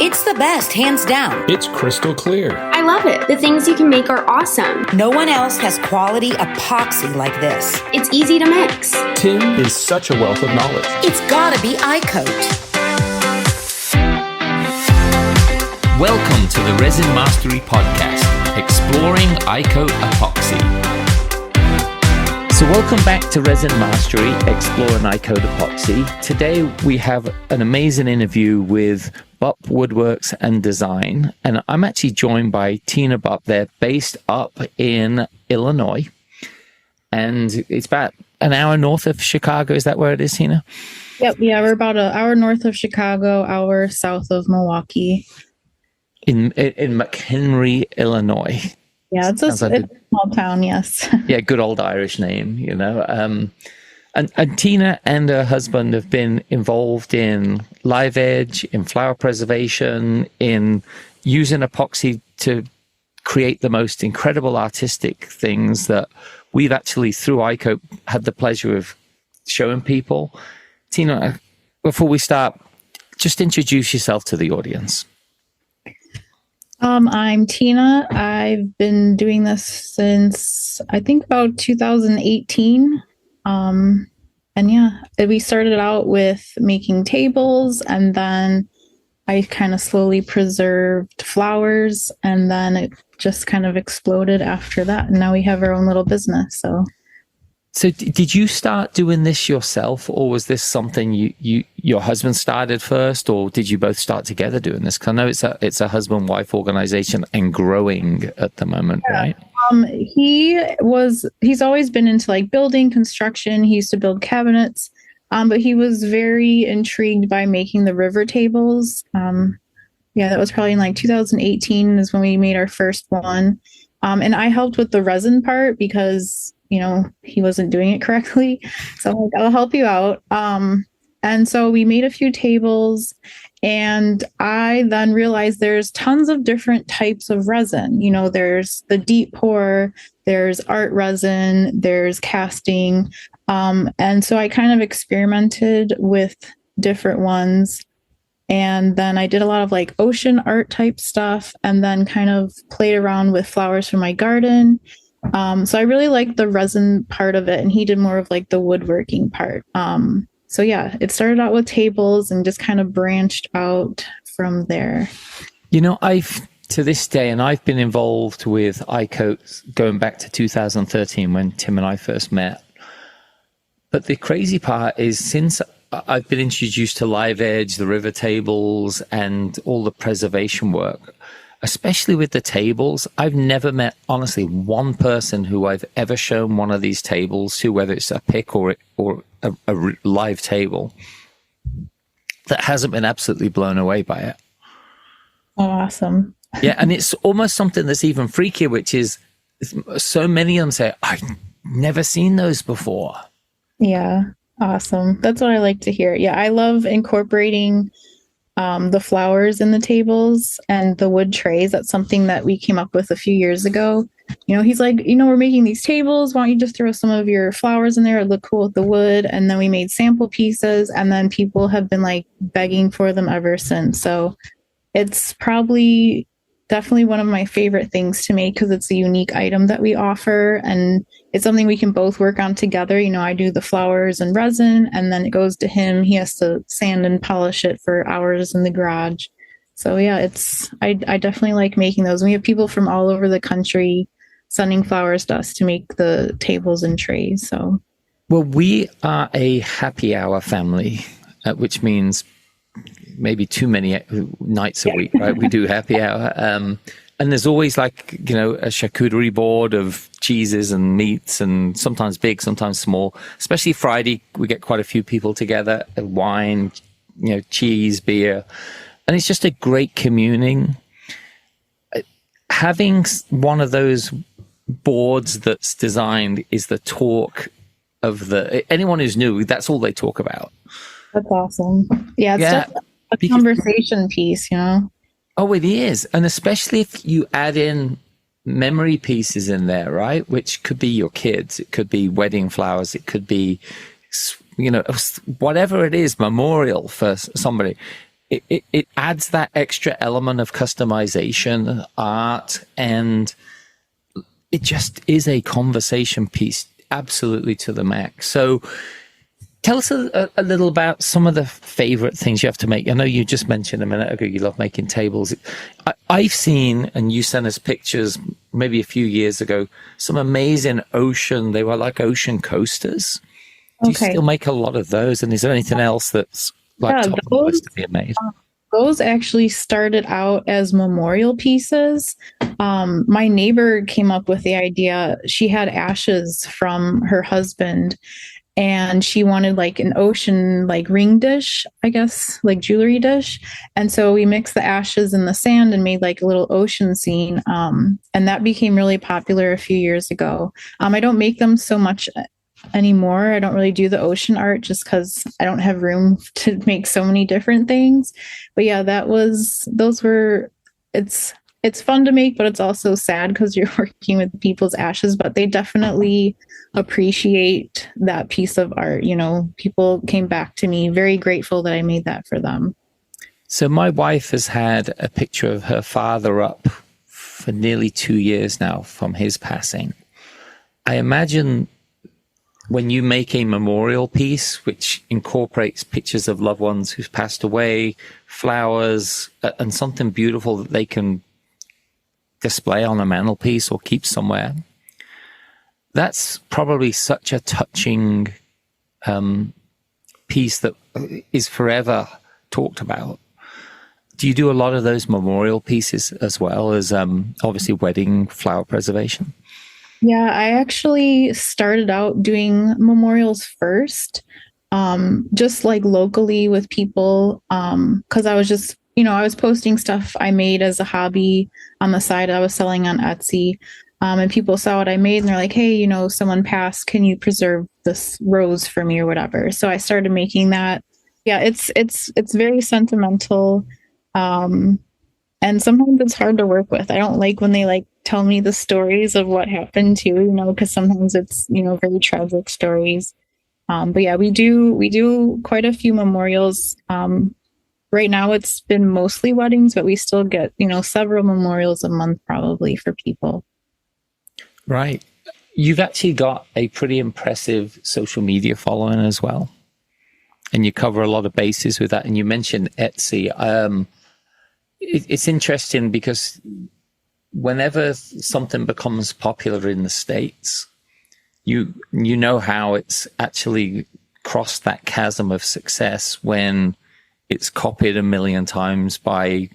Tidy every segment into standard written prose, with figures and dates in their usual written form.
It's the best, hands down. It's crystal clear. I love it. The things you can make are awesome. No one else has quality epoxy like this. It's easy to mix. Tim is such a wealth of knowledge. It's gotta be iCoat. Welcome to the Resin Mastery Podcast, exploring iCoat epoxy. So welcome back to Resin Mastery, exploring iCoat epoxy. Today we have an amazing interview with Bupp Woodworks and Design, and I'm actually joined by Tina Bupp. They're based up in Illinois, and it's about an hour north of Chicago. Is that where it is, Tina? Yep. Yeah, we're about an hour north of Chicago, hour south of Milwaukee. In McHenry, Illinois. Yeah, it's a small town, yes. Yeah, good old Irish name, you know. And Tina and her husband have been involved in live edge, in flower preservation, in using epoxy to create the most incredible artistic things that we've actually, through iCoat, had the pleasure of showing people. Tina, before we start, just introduce yourself to the audience. I'm Tina. I've been doing this since I think about 2018. And yeah, we started out with making tables, and then I kind of slowly preserved flowers, and then it just kind of exploded after that. And now we have our own little business. So did you start doing this yourself, or was this something your husband started first, or did you both start together doing this? Because I know it's a husband-wife organization and growing at the moment, right? He's always been into like building, construction. He used to build cabinets, but he was very intrigued by making the river tables. Yeah, that was probably in like 2018 is when we made our first one. And I helped with the resin part because he wasn't doing it correctly. So I'm like, I'll help you out. And so we made a few tables, and I then realized there's tons of different types of resin. There's the deep pour, there's art resin, there's casting. And so I kind of experimented with different ones. And then I did a lot of like ocean art type stuff, and then kind of played around with flowers from my garden. So I really liked the resin part of it, and he did more of like the woodworking part. So yeah, it started out with tables and just kind of branched out from there. To this day, and I've been involved with iCoat going back to 2013 when Tim and I first met. But the crazy part is, since I've been introduced to live edge, the river tables, and all the preservation work, especially with the tables, I've never met, honestly, one person who I've ever shown one of these tables to, whether it's a pic or a live table, that hasn't been absolutely blown away by it. Oh, awesome. Yeah, and it's almost something that's even freakier, which is so many of them say, I've never seen those before. Yeah, awesome. That's what I like to hear. Yeah, I love incorporating the flowers in the tables and the wood trays. That's something that we came up with a few years ago. He's like, we're making these tables. Why don't you just throw some of your flowers in there? It'd look cool with the wood. And then we made sample pieces, and then people have been like begging for them ever since. So it's probably definitely one of my favorite things to make, because it's a unique item that we offer, and it's something we can both work on together. I do the flowers and resin, and then it goes to him. He has to sand and polish it for hours in the garage. So yeah, I definitely like making those. And we have people from all over the country sending flowers to us to make the tables and trays. So, well, we are a happy hour family, which means maybe too many nights a week, right? We do happy hour. And there's always a charcuterie board of cheeses and meats, and sometimes big, sometimes small. Especially Friday, we get quite a few people together, wine, cheese, beer. And it's just a great communing. Having one of those boards that's designed is the talk of anyone who's new, that's all they talk about. That's awesome. Yeah, it's definitely a conversation piece, Oh, it is. And especially if you add in memory pieces in there, right? Which could be your kids. It could be wedding flowers. It could be, whatever it is, memorial for somebody. it adds that extra element of customization, art, and it just is a conversation piece, absolutely to the max. So tell us a little about some of the favorite things you have to make. I know you just mentioned a minute ago you love making tables. I've seen, and you sent us pictures maybe a few years ago, some amazing they were like ocean coasters. Do you still make a lot of those? And is there anything else that's like top of the list to be made? Those actually started out as memorial pieces. My neighbor came up with the idea. She had ashes from her husband, and she wanted like an ocean, like ring dish, I guess, like jewelry dish. And so we mixed the ashes and the sand and made like a little ocean scene. And that became really popular a few years ago. I don't make them so much anymore. I don't really do the ocean art just because I don't have room to make so many different things. But yeah, it's fun to make, but it's also sad because you're working with people's ashes, but they definitely appreciate that piece of art. You know, people came back to me very grateful that I made that for them. So my wife has had a picture of her father up for nearly 2 years now from his passing. I imagine when you make a memorial piece, which incorporates pictures of loved ones who've passed away, flowers, and something beautiful that they can display on a mantelpiece or keep somewhere, that's probably such a touching piece that is forever talked about. Do you do a lot of those memorial pieces as well as obviously wedding flower preservation? Yeah, I actually started out doing memorials first, just like locally with people, because I was just, I was posting stuff I made as a hobby on the side I was selling on Etsy. And people saw what I made and they're like, hey, someone passed, can you preserve this rose for me or whatever? So I started making that. Yeah, it's very sentimental. And sometimes it's hard to work with. I don't like when they like tell me the stories of what happened too, because sometimes it's, very tragic stories. But yeah, we do quite a few memorials. Right now it's been mostly weddings, but we still get, several memorials a month probably for people. Right. You've actually got a pretty impressive social media following as well. And you cover a lot of bases with that. And you mentioned Etsy. It's interesting because whenever something becomes popular in the States, you know how it's actually crossed that chasm of success when it's copied a million times by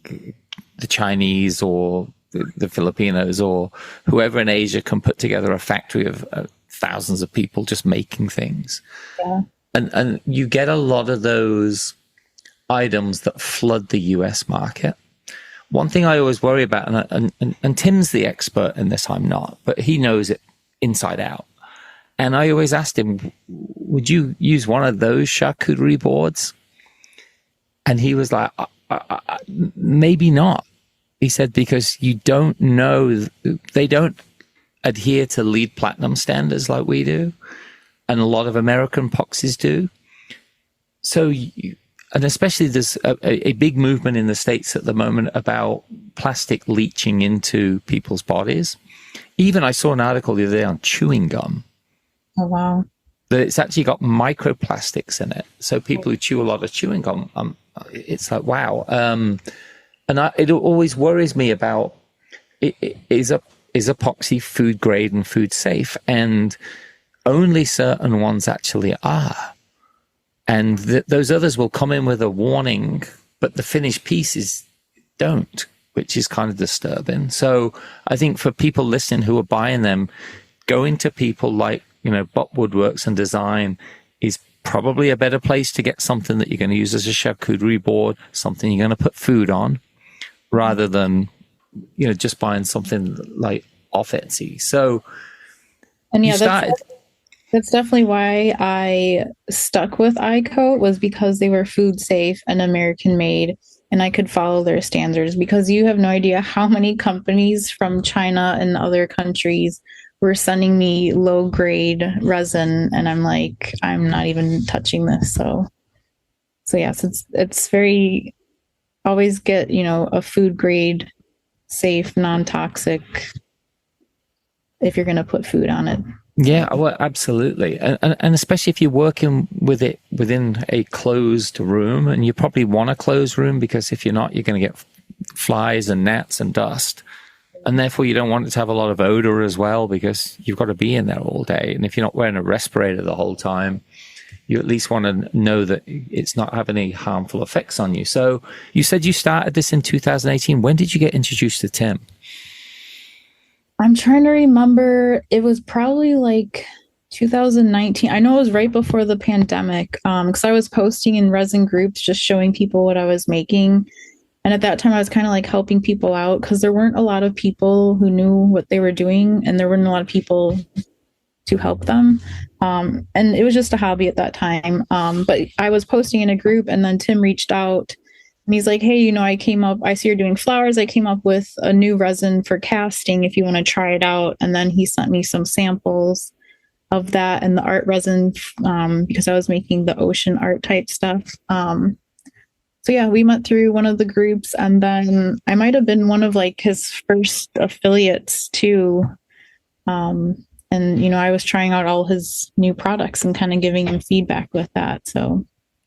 the Chinese or the Filipinos or whoever in Asia can put together a factory of thousands of people just making things. Yeah. And you get a lot of those items that flood the US market. One thing I always worry about, and Tim's the expert in this, I'm not, but he knows it inside out. And I always asked him, would you use one of those charcuterie boards? And he was like, maybe not. He said, because you don't know, they don't adhere to LEED platinum standards like we do. And a lot of American epoxies do. So, and especially there's a big movement in the States at the moment about plastic leaching into people's bodies. Even I saw an article the other day on chewing gum. Oh, wow. That it's actually got microplastics in it. So people who chew a lot of chewing gum, it's like, wow. And it always worries me about, is epoxy food grade and food safe? And only certain ones actually are. And those others will come in with a warning, but the finished pieces don't, which is kind of disturbing. So I think for people listening who are buying them, going to people like, Bupp Woodworks and Design is probably a better place to get something that you're going to use as a charcuterie board, something you're going to put food on, rather than, just buying something like off Etsy. So, and yeah, that's definitely why I stuck with iCoat, was because they were food safe and American made, and I could follow their standards, because you have no idea how many companies from China and other countries were sending me low grade resin. And I'm like, I'm not even touching this. So So yes, it's very, always get, a food grade, safe, non-toxic if you're going to put food on it. Yeah, well, absolutely. And especially if you're working with it within a closed room, and you probably want a closed room, because if you're not, you're going to get flies and gnats and dust. And therefore you don't want it to have a lot of odor as well, because you've got to be in there all day. And if you're not wearing a respirator the whole time, you at least want to know that it's not having any harmful effects on you. So you said you started this in 2018. When did you get introduced to Tim? I'm trying to remember. It was probably like 2019. I know it was right before the pandemic, because I was posting in resin groups, just showing people what I was making. And at that time, I was kind of like helping people out, because there weren't a lot of people who knew what they were doing, and there weren't a lot of people to help them. And it was just a hobby at that time. But I was posting in a group, and then Tim reached out. And he's like, hey, I see you're doing flowers. I came up with a new resin for casting if you want to try it out. And then he sent me some samples of that and the art resin, because I was making the ocean art type stuff. So yeah, we went through one of the groups, and then I might have been one of like his first affiliates too. And, I was trying out all his new products and kind of giving him feedback with that. So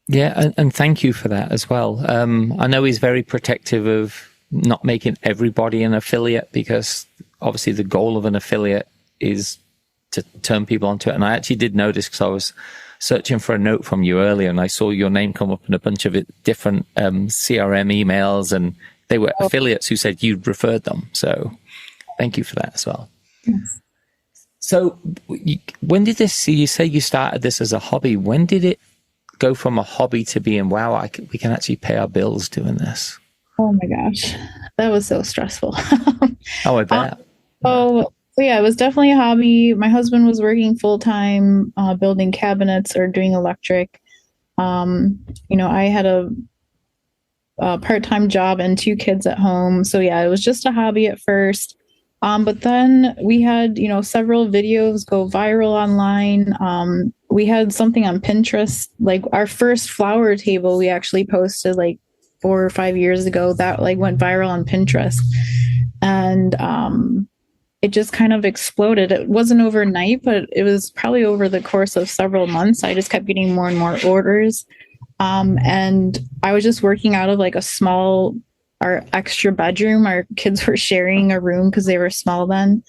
yeah, and thank you for that as well. I know he's very protective of not making everybody an affiliate, because obviously the goal of an affiliate is to turn people onto it. And I actually did notice, because I was searching for a note from you earlier, and I saw your name come up in a bunch of different CRM emails, and they were affiliates who said you'd referred them. So thank you for that as well. Yes. So when did this, you say you started this as a hobby, when did it go from a hobby to being, wow, we can actually pay our bills doing this? Oh my gosh, that was so stressful. Oh, I bet. So yeah, it was definitely a hobby. My husband was working full time, building cabinets or doing electric. I had a part-time job and 2 kids at home. So yeah, it was just a hobby at first. But then we had, several videos go viral online. We had something on Pinterest, like our first flower table we actually posted like 4 or 5 years ago, that like went viral on Pinterest. And it just kind of exploded. It wasn't overnight, but it was probably over the course of several months. I just kept getting more and more orders. And I was just working out of like our extra bedroom. Our kids were sharing a room because they were small then.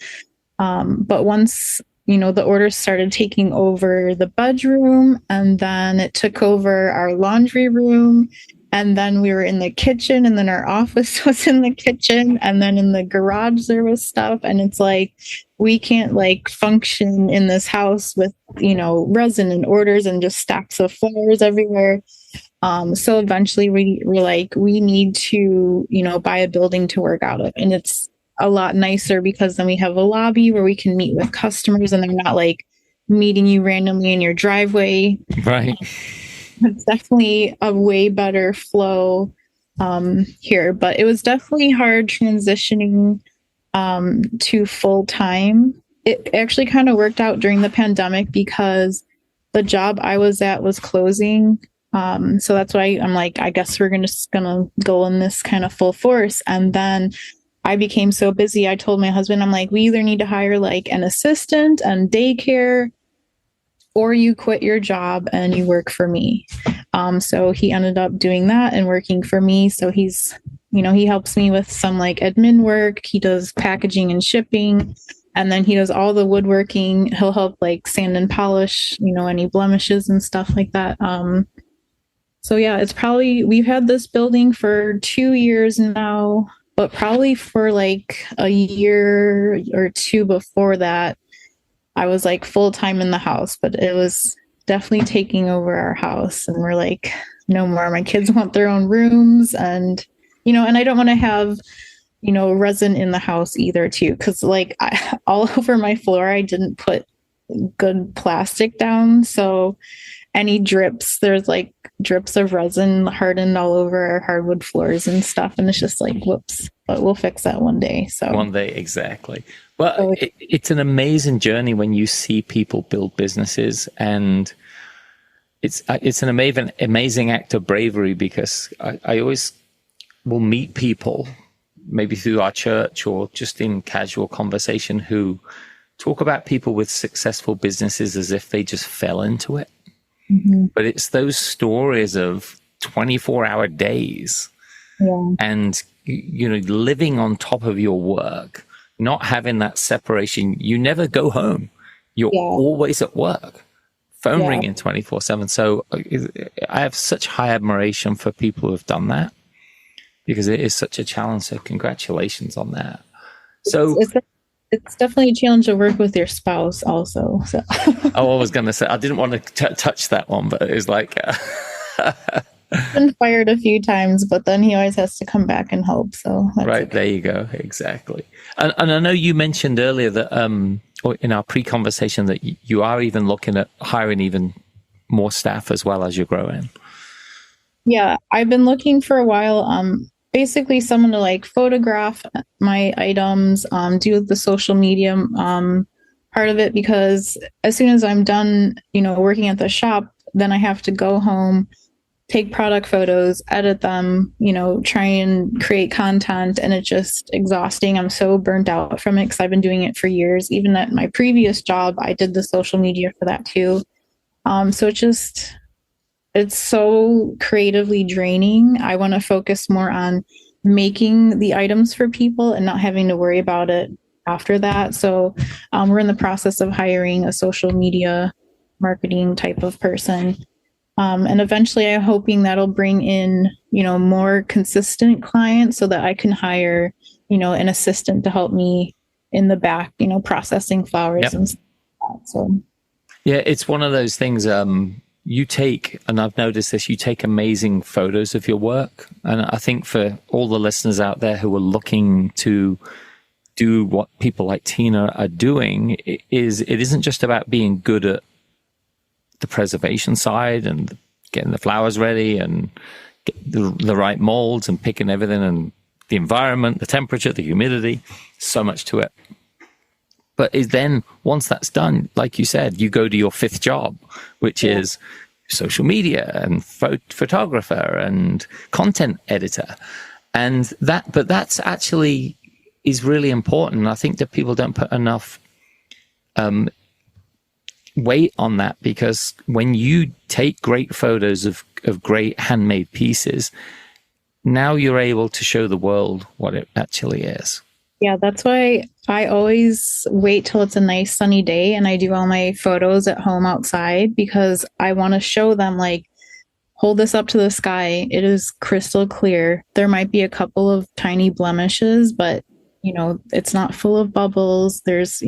But once, the orders started taking over the bedroom, and then it took over our laundry room. And then we were in the kitchen, and then our office was in the kitchen, and then in the garage there was stuff. And it's like, we can't like function in this house with, resin and orders and just stacks of flowers everywhere. So eventually we're like, we need to, buy a building to work out of. And it's a lot nicer, because then we have a lobby where we can meet with customers, and they're not like meeting you randomly in your driveway. Right. It's definitely a way better flow here, but it was definitely hard transitioning to full time. It actually kind of worked out during the pandemic, because the job I was at was closing. So that's why I'm like, I guess we're just gonna go in this kind of full force. And then I became so busy. I told my husband, I'm like, we either need to hire like an assistant and daycare, or you quit your job and you work for me. So he ended up doing that and working for me. So he's, he helps me with some like admin work. He does packaging and shipping, and then he does all the woodworking. He'll help like sand and polish, any blemishes and stuff like that. So yeah, we've had this building for 2 years now, but probably for like a year or 2 before that, I was like full time in the house, but it was definitely taking over our house. And we're like, no more. My kids want their own rooms, and, and I don't want to have, resin in the house either too. Cause like all over my floor, I didn't put good plastic down. So any drips, there's like drips of resin hardened all over our hardwood floors and stuff. And it's just like, whoops, but we'll fix that one day. So one day, exactly. Well, it's an amazing journey when you see people build businesses, and it's an amazing act of bravery, because I always will meet people, maybe through our church or just in casual conversation, who talk about people with successful businesses as if they just fell into it. Mm-hmm. But it's those stories of 24-hour days, and living on top of your work, not having that separation. You never go home. You're always at work, phone ringing 24/7. So I have such high admiration for people who have done that, because it is such a challenge. So congratulations on that. So it's definitely a challenge to work with your spouse also. So I was going to say, I didn't want to touch that one, but it was like, been fired a few times, but then he always has to come back and help. So right, there you go. Exactly. And I know you mentioned earlier that, or in our pre-conversation, that you are even looking at hiring even more staff as well as you're growing. Yeah, I've been looking for a while. Basically someone to like photograph my items, do the social media part of it, because as soon as I'm done, working at the shop, then I have to go home, take product photos, edit them, try and create content, and it's just exhausting. I'm so burnt out from it because I've been doing it for years. Even at my previous job, I did the social media for that too. So it's so creatively draining. I want to focus more on making the items for people and not having to worry about it after that. So we're in the process of hiring a social media marketing type of person. And eventually I'm hoping that'll bring in, more consistent clients so that I can hire, an assistant to help me in the back, processing flowers and stuff like that. So yeah, it's one of those things. You take, and I've noticed this, you take amazing photos of your work. And I think for all the listeners out there who are looking to do what people like Tina are doing, it isn't just about being good at the preservation side and getting the flowers ready and get the right molds and picking everything, and the environment, the temperature, the humidity, so much to it. But then once that's done, like you said, you go to your fifth job, which is social media and photographer and content editor. And that's actually is really important. I think that people don't put enough weight on that, because when you take great photos of great handmade pieces, now you're able to show the world what it actually is. Yeah, that's why I always wait till it's a nice sunny day and I do all my photos at home outside, because I want to show them, like, hold this up to the sky. It is crystal clear. There might be a couple of tiny blemishes, but, it's not full of bubbles. There's,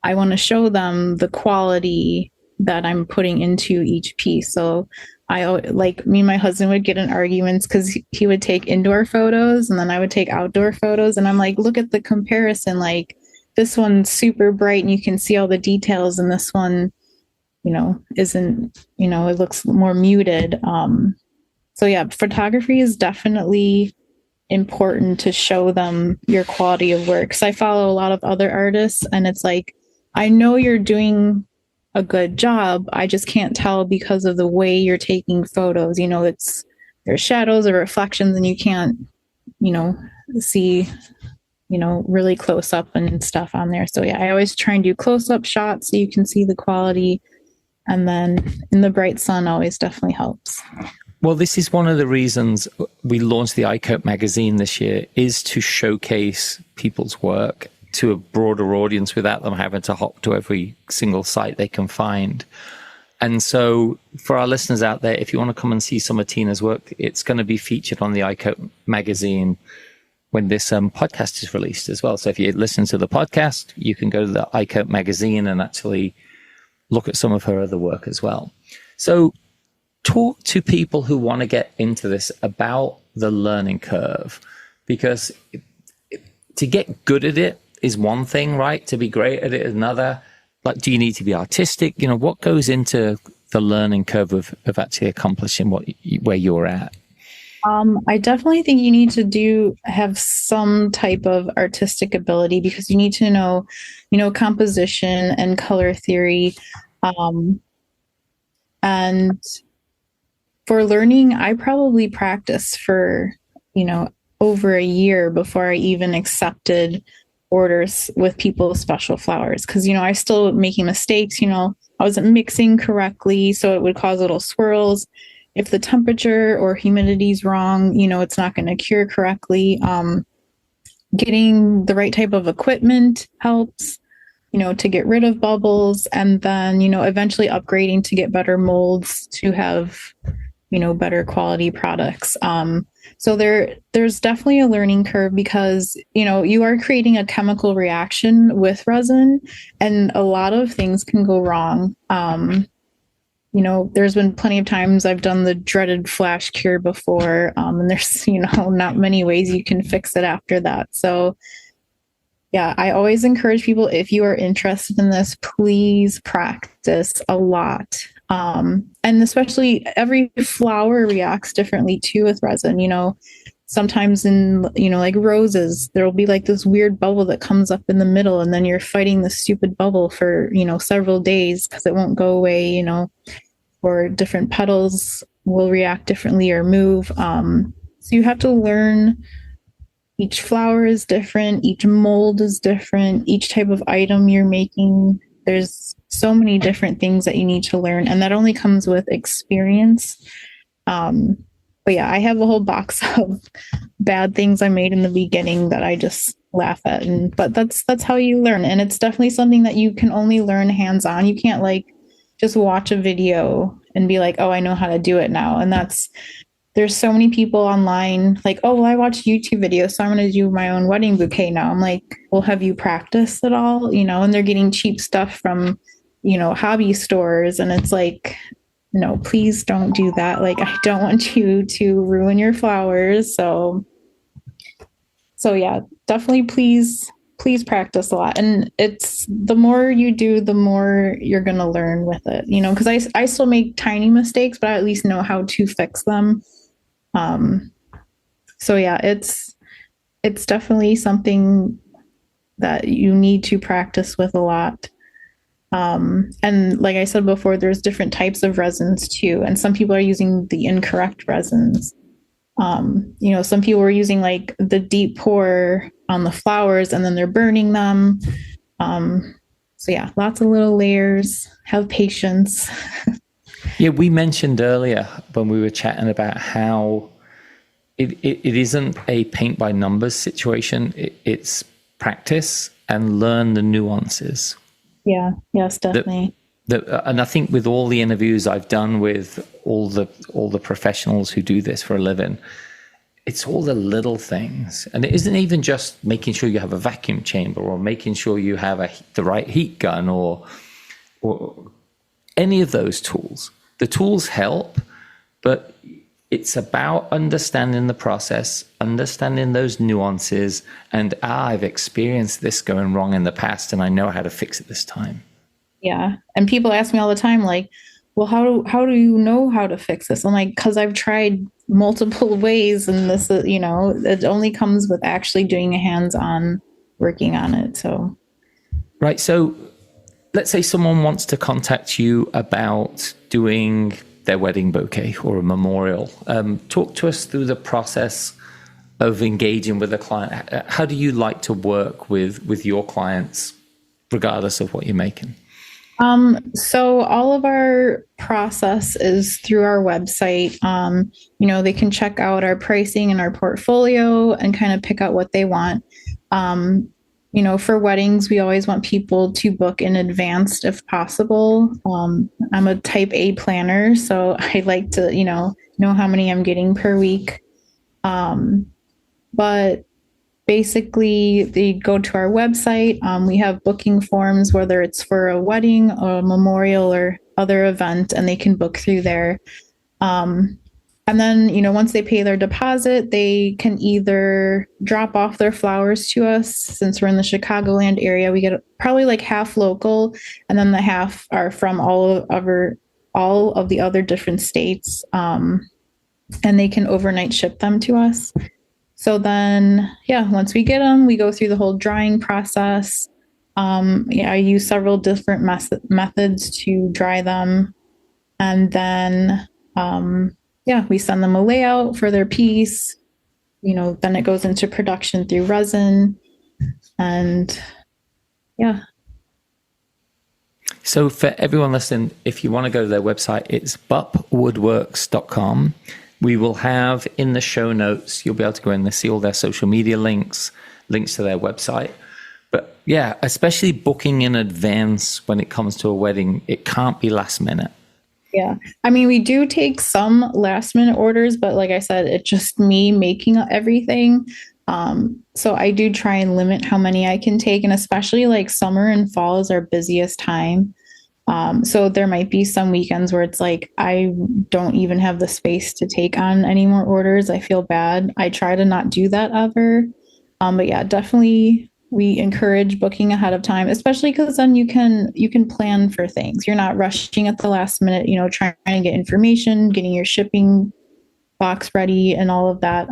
I want to show them the quality that I'm putting into each piece. So me and my husband would get in arguments because he would take indoor photos and then I would take outdoor photos. And I'm like, look at the comparison. Like, this one's super bright and you can see all the details. And this one, isn't, it looks more muted. So yeah, photography is definitely important to show them your quality of work. So I follow a lot of other artists and it's like, I know you're doing a good job. I just can't tell because of the way you're taking photos. There's shadows or reflections and you can't, see, really close up and stuff on there. So yeah, I always try and do close up shots so you can see the quality. And then in the bright sun always definitely helps. Well, this is one of the reasons we launched the iCoat magazine this year, is to showcase people's work to a broader audience without them having to hop to every single site they can find. And so for our listeners out there, if you want to come and see some of Tina's work, it's going to be featured on the iCoat magazine when this podcast is released as well. So if you listen to the podcast, you can go to the iCoat magazine and actually look at some of her other work as well. So talk to people who want to get into this about the learning curve, because to get good at it is one thing, right? To be great at it is another. Like, do you need to be artistic? What goes into the learning curve of actually accomplishing where you're at? I definitely think you need to have some type of artistic ability, because you need to know, composition and color theory. And for learning, I probably practiced for, over a year before I even accepted orders with people's special flowers. Cause, I was still making mistakes, I wasn't mixing correctly. So it would cause little swirls. If the temperature or humidity is wrong, it's not going to cure correctly. Getting the right type of equipment helps, to get rid of bubbles, and then, eventually upgrading to get better molds to have, better quality products. So there's definitely a learning curve because, you are creating a chemical reaction with resin and a lot of things can go wrong. There's been plenty of times I've done the dreaded flash cure before, and there's, not many ways you can fix it after that. So yeah, I always encourage people, if you are interested in this, please practice a lot. And especially every flower reacts differently too with resin. Sometimes in, like roses, there'll be like this weird bubble that comes up in the middle, and then you're fighting the stupid bubble for, several days because it won't go away, or different petals will react differently or move. So you have to learn. Each flower is different. Each mold is different. Each type of item you're making, there's so many different things that you need to learn. And that only comes with experience. But yeah, I have a whole box of bad things I made in the beginning that I just laugh at. But that's how you learn. And it's definitely something that you can only learn hands-on. You can't just watch a video and be like, oh, I know how to do it now. And there's so many people online like, oh, well, I watched YouTube videos, so I'm going to do my own wedding bouquet now. I'm like, well, have you practiced at all? And they're getting cheap stuff from, hobby stores. And it's like, no, please don't do that. Like, I don't want you to ruin your flowers. So yeah, definitely please practice a lot. And it's the more you do, the more you're going to learn with it, because I still make tiny mistakes, but I at least know how to fix them. So yeah, it's definitely something that you need to practice with a lot. And like I said before, there's different types of resins too. And some people are using the incorrect resins. Some people are using like the deep pour on the flowers and then they're burning them. So yeah, lots of little layers. Have patience. Yeah, we mentioned earlier when we were chatting about how it isn't a paint by numbers situation. It's practice and learn the nuances. Yeah, yes, definitely. And I think with all the interviews I've done with all the professionals who do this for a living, it's all the little things. And it isn't even just making sure you have a vacuum chamber or making sure you have the right heat gun or any of those tools. The tools help, but it's about understanding the process, understanding those nuances, and I've experienced this going wrong in the past and I know how to fix it this time. Yeah. And people ask me all the time, like, well, how do you know how to fix this? I'm like, because I've tried multiple ways, and this is, it only comes with actually doing a hands-on working on it. So. Right. So let's say someone wants to contact you about doing their wedding bouquet or a memorial. Talk to us through the process of engaging with a client. How do you like to work with your clients, regardless of what you're making? So all of our process is through our website. They can check out our pricing and our portfolio and kind of pick out what they want. For weddings, we always want people to book in advance if possible. I'm a type A planner, so I like to, know how many I'm getting per week. But basically, they go to our website. We have booking forms, whether it's for a wedding or a memorial or other event, and they can book through there. And then, once they pay their deposit, they can either drop off their flowers to us. Since we're in the Chicagoland area, we get probably like half local, and then the half are from all of the other different states. And they can overnight ship them to us. So then, once we get them, we go through the whole drying process. I use several different methods to dry them. And then, we send them a layout for their piece. Then it goes into production through resin. And yeah. So for everyone listening, if you want to go to their website, it's buppwoodworks.com. We will have in the show notes, you'll be able to go in there, see all their social media links to their website. But yeah, especially booking in advance when it comes to a wedding, it can't be last minute. Yeah. I mean, we do take some last minute orders, but like I said, it's just me making everything. So I do try and limit how many I can take. And especially like summer and fall is our busiest time. So there might be some weekends where it's like, I don't even have the space to take on any more orders. I feel bad. I try to not do that ever. But yeah, definitely we encourage booking ahead of time, especially because then you can plan for things. You're not rushing at the last minute, trying to get information, getting your shipping box ready and all of that.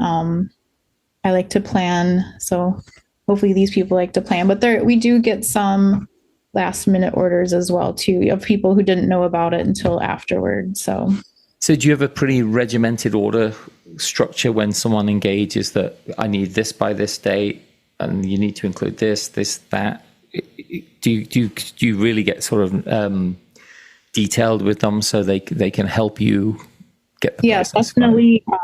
I like to plan. So hopefully these people like to plan, but we do get some last minute orders as well too, of people who didn't know about it until afterward. So do you have a pretty regimented order structure when someone engages that I need this by this date and you need to include this, that? Do you really get sort of detailed with them so they can help you get the process definitely going?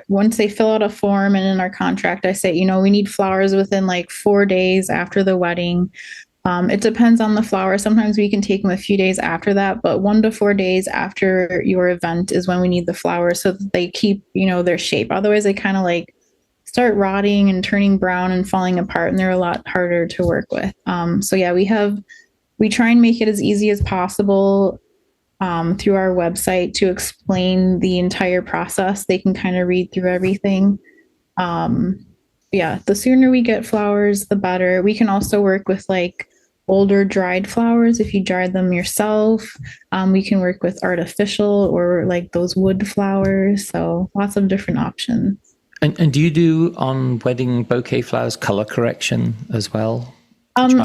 Once they fill out a form and in our contract, I say, we need flowers within like 4 days after the wedding. It depends on the flower. Sometimes we can take them a few days after that, but 1 to 4 days after your event is when we need the flowers so that they keep, their shape. Otherwise they kind of like start rotting and turning brown and falling apart, and they're a lot harder to work with. So yeah, we try and make it as easy as possible through our website to explain the entire process. They can kind of read through everything. The sooner we get flowers, the better. We can also work with like older dried flowers if you dry them yourself. We can work with artificial or like those wood flowers. So lots of different options. And do you do on wedding bouquet flowers color correction as well?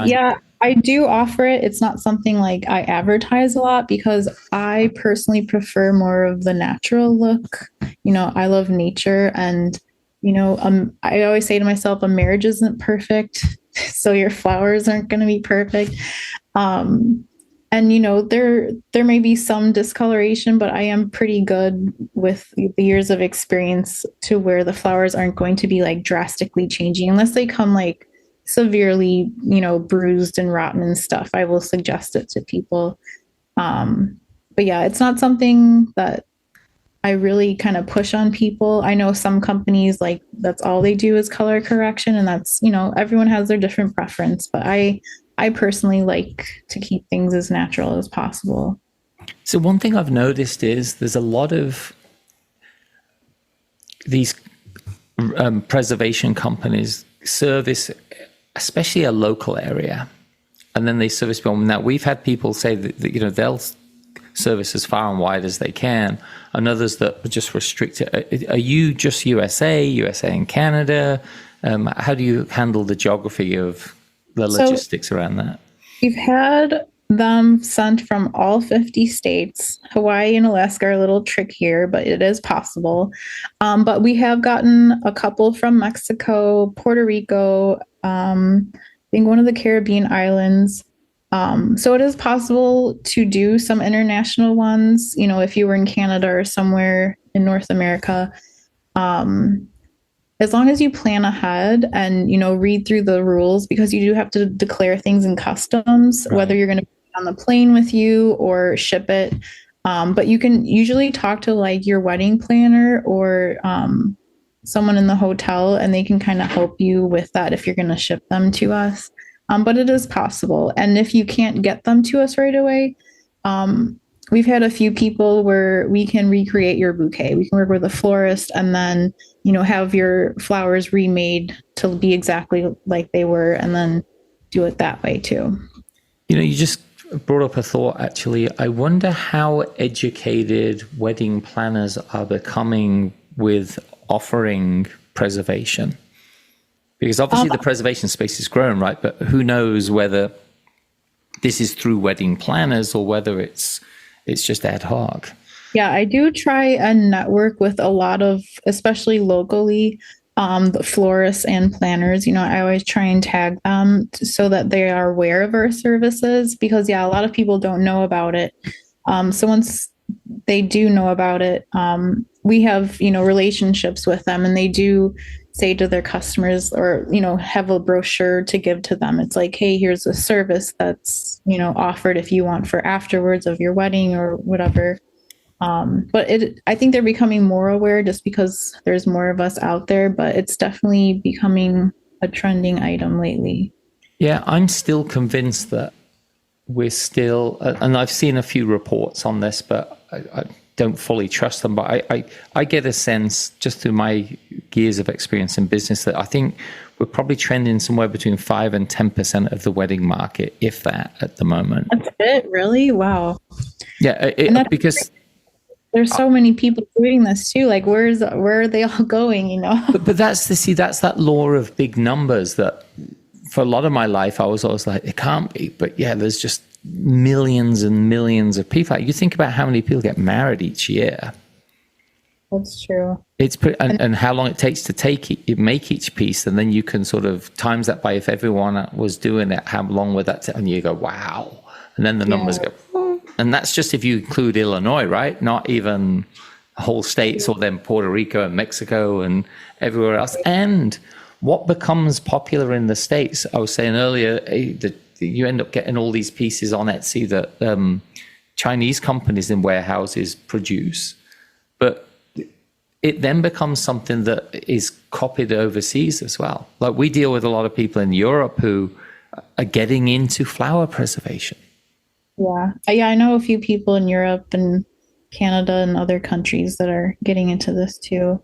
Yeah, I do offer it. It's not something like I advertise a lot because I personally prefer more of the natural look. I love nature, and I always say to myself, a marriage isn't perfect, so your flowers aren't going to be perfect. And there may be some discoloration, but I am pretty good with the years of experience to where the flowers aren't going to be like drastically changing unless they come like severely, bruised and rotten and stuff. I will suggest it to people. But yeah, it's not something that I really kind of push on people. I know some companies like that's all they do is color correction, and that's, everyone has their different preference, but I personally like to keep things as natural as possible. So one thing I've noticed is there's a lot of these preservation companies service, especially a local area, and then they service people. Now we've had people say that they'll service as far and wide as they can, and others that are just restricted. Are you just USA and Canada? How do you handle the geography of the logistics around that? We've had them sent from all 50 states. Hawaii and Alaska are a little trickier, but it is possible. But we have gotten a couple from Mexico, Puerto Rico, I think one of the Caribbean islands. So it is possible to do some international ones, if you were in Canada or somewhere in North America. As long as you plan ahead and, read through the rules, because you do have to declare things in customs, right, whether you're going to be on the plane with you or ship it. But you can usually talk to like your wedding planner or someone in the hotel, and they can kind of help you with that if you're going to ship them to us. But it is possible. And if you can't get them to us right away, we've had a few people where we can recreate your bouquet. We can work with a florist and then, have your flowers remade to be exactly like they were, and then do it that way too. You just brought up a thought, actually. I wonder how educated wedding planners are becoming with offering preservation. Because obviously the preservation space is growing, right? But who knows whether this is through wedding planners or whether it's it's just ad hoc. Yeah, I do try and network with a lot of, especially locally, the florists and planners. I always try and tag them so that they are aware of our services because, yeah, a lot of people don't know about it. So once they do know about it, we have, relationships with them, and they do say to their customers or, have a brochure to give to them. It's like, hey, here's a service that's, offered if you want for afterwards of your wedding or whatever. But I think they're becoming more aware just because there's more of us out there, but it's definitely becoming a trending item lately. Yeah, I'm still convinced that we're still, and I've seen a few reports on this, but I don't fully trust them. But I get a sense just through my years of experience in business that I think we're probably trending somewhere between 5 and 10% of the wedding market, if that, at the moment. That's it, really? Wow. Yeah, because there's so many people doing this too. Like, where are they all going? But that's that law of big numbers that for a lot of my life I was always like, it can't be. But yeah, there's just millions and millions of people. Like, you think about how many people get married each year. That's true. It's and how long it takes to make each piece, and then you can sort of times that by if everyone was doing it, how long would that take? And you go, wow. And then the numbers go, and that's just if you include Illinois, right? Not even whole states, or then Puerto Rico and Mexico and everywhere else. And what becomes popular in the States, I was saying earlier, that you end up getting all these pieces on Etsy that Chinese companies in warehouses produce, but it then becomes something that is copied overseas as well. Like, we deal with a lot of people in Europe who are getting into flower preservation. Yeah. Yeah, I know a few people in Europe and Canada and other countries that are getting into this too.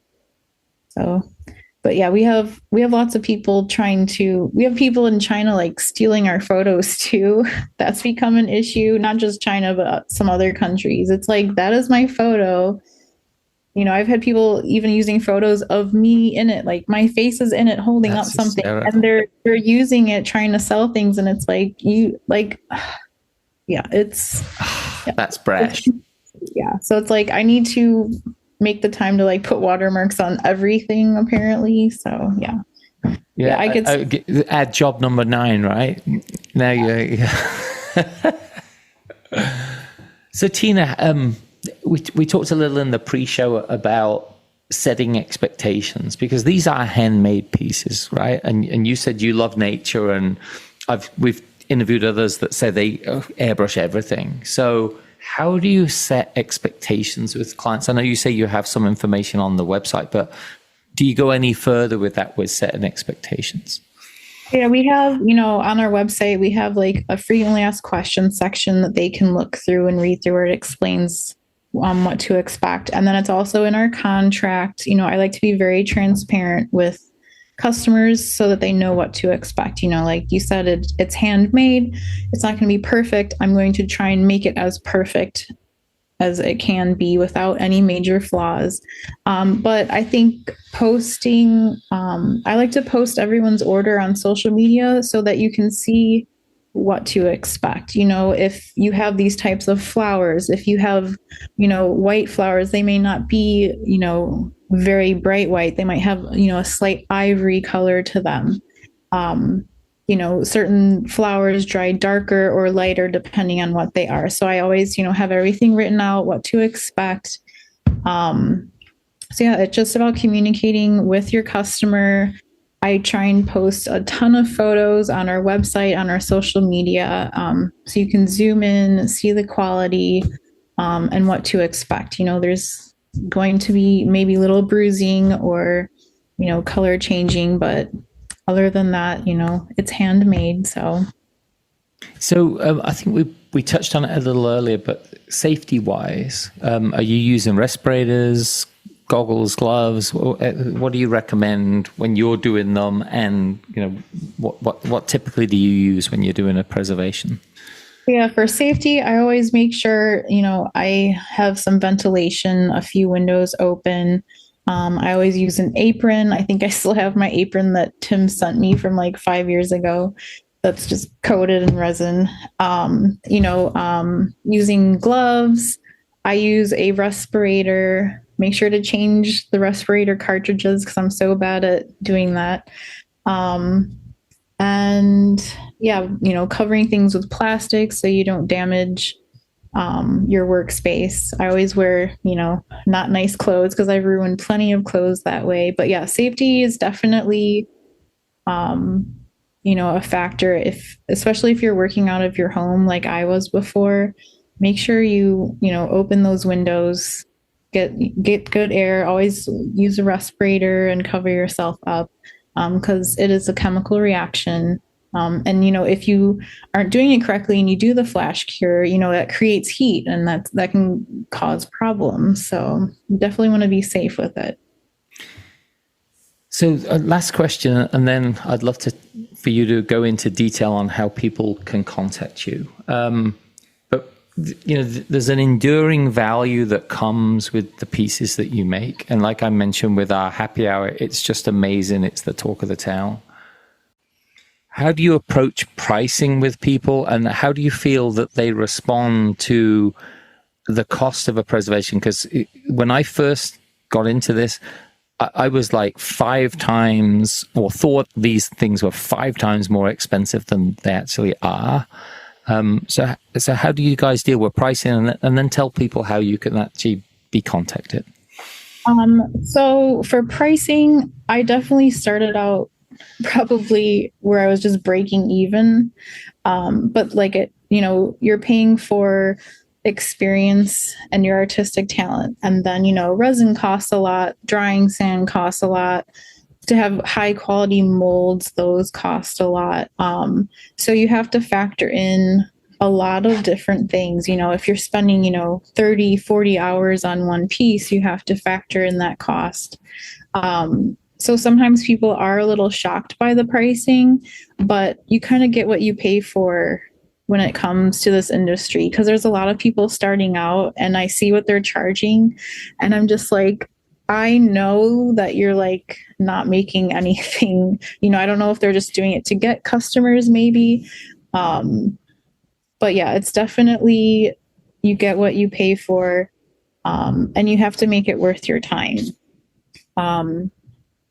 So, but yeah, we have lots of people we have people in China like stealing our photos too. That's become an issue, not just China, but some other countries. It's like, that is my photo. I've had people even using photos of me in it, like my face is in it holding up something, and they're using it trying to sell things, and it's like, that's brash. Yeah. So it's like, I need to make the time to like put watermarks on everything apparently. So yeah. Yeah. I could add job number 9, right? Now So Tina, we talked a little in the pre-show about setting expectations, because these are handmade pieces, right? And you said you love nature, and we've interviewed others that say they airbrush everything. So how do you set expectations with clients? I know you say you have some information on the website, but do you go any further with that, with setting expectations? Yeah, we have, on our website, we have like a frequently asked questions section that they can look through and read through, where it explains what to expect. And then it's also in our contract. I like to be very transparent with customers so that they know what to expect. Like you said, it's handmade. It's not going to be perfect. I'm going to try and make it as perfect as it can be without any major flaws. But I think posting, I like to post everyone's order on social media so that you can see what to expect. If you have these types of flowers, if you have, white flowers, they may not be, very bright white. They might have, a slight ivory color to them. Certain flowers dry darker or lighter depending on what they are. So I always, have everything written out, what to expect. So yeah, it's just about communicating with your customer. I try and post a ton of photos on our website, on our social media, so you can zoom in, see the quality, and what to expect. There's going to be maybe little bruising or, color changing, but other than that, it's handmade. So I think we touched on it a little earlier, but safety wise, are you using respirators, goggles, gloves? What do you recommend when you're doing them? And, what typically do you use when you're doing a preservation? Yeah, for safety, I always make sure, I have some ventilation, a few windows open. I always use an apron. I think I still have my apron that Tim sent me from like 5 years ago. that's just coated in resin. Using gloves. I use a respirator. Make sure to change the respirator cartridges because I'm so bad at doing that. And yeah, covering things with plastic so you don't damage your workspace. I always wear, not nice clothes because I've ruined plenty of clothes that way. But yeah, safety is definitely, a factor especially if you're working out of your home like I was before. Make sure you open those windows, get good air, always use a respirator and cover yourself up because it is a chemical reaction. And if you aren't doing it correctly and you do the flash cure, that creates heat and that can cause problems. So you definitely want to be safe with it. So last question, and then I'd love for you to go into detail on how people can contact you. But there's an enduring value that comes with the pieces that you make. And like I mentioned with our happy hour, it's just amazing. It's the talk of the town. How do you approach pricing with people, and how do you feel that they respond to the cost of a preservation? Because when I first got into this, I was like 5 times, or thought these things were 5 times more expensive than they actually are. So how do you guys deal with pricing, and then tell people how you can actually be contacted? So for pricing, I definitely started out probably where I was just breaking even. But you're paying for experience and your artistic talent. And then, resin costs a lot, drying sand costs a lot. To have high quality molds, those cost a lot. So you have to factor in a lot of different things. If you're spending, 30, 40 hours on one piece, you have to factor in that cost. So sometimes people are a little shocked by the pricing, but you kind of get what you pay for when it comes to this industry, because there's a lot of people starting out and I see what they're charging and I'm just like, I know that you're like not making anything, I don't know if they're just doing it to get customers maybe. But yeah, it's definitely, you get what you pay for, and you have to make it worth your time.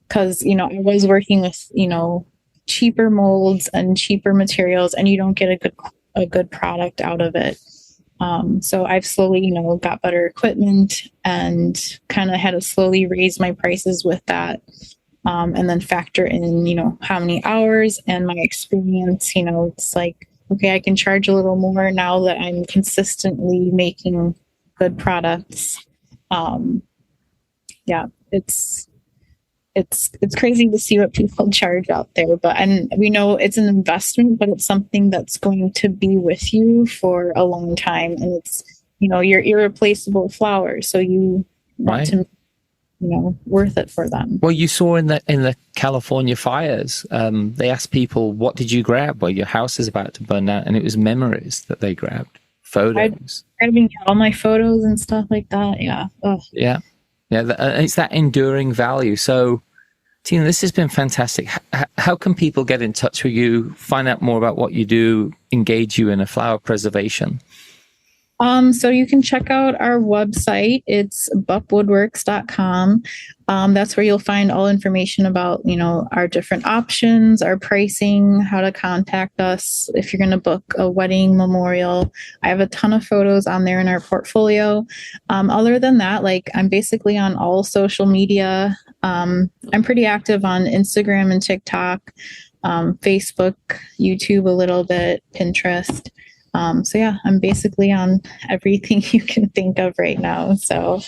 Because, I was working with, cheaper molds and cheaper materials and you don't get a good product out of it. So I've slowly, got better equipment and kind of had to slowly raise my prices with that. And then factor in, how many hours and my experience, it's like, okay, I can charge a little more now that I'm consistently making good products. Yeah, it's crazy to see what people charge out there, and we know it's an investment, but it's something that's going to be with you for a long time. And it's, your irreplaceable flowers. So you want to, worth it for them. Well, you saw in the California fires, they asked people, what did you grab? Well, your house is about to burn down. And it was memories that they grabbed, photos. Grabbing all my photos and stuff like that. Yeah. Ugh. Yeah. Yeah. It's that enduring value. So, Tina, this has been fantastic. How can people get in touch with you, find out more about what you do, engage you in a flower preservation? So you can check out our website. It's buppwoodworks.com. That's where you'll find all information about, our different options, our pricing, how to contact us if you're going to book a wedding, memorial. I have a ton of photos on there in our portfolio. Other than that, I'm basically on all social media. I'm pretty active on Instagram and TikTok, Facebook, YouTube a little bit, Pinterest. So yeah, I'm basically on everything you can think of right now. So,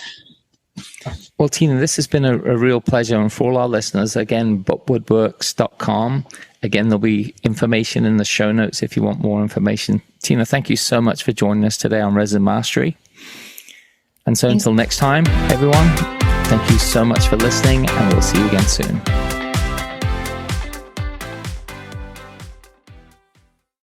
well, Tina, this has been a real pleasure. And for all our listeners, again, buppwoodworks.com. Again, there'll be information in the show notes if you want more information. Tina, thank you so much for joining us today on Resin Mastery. And so until next time, everyone, thank you so much for listening, and we'll see you again soon.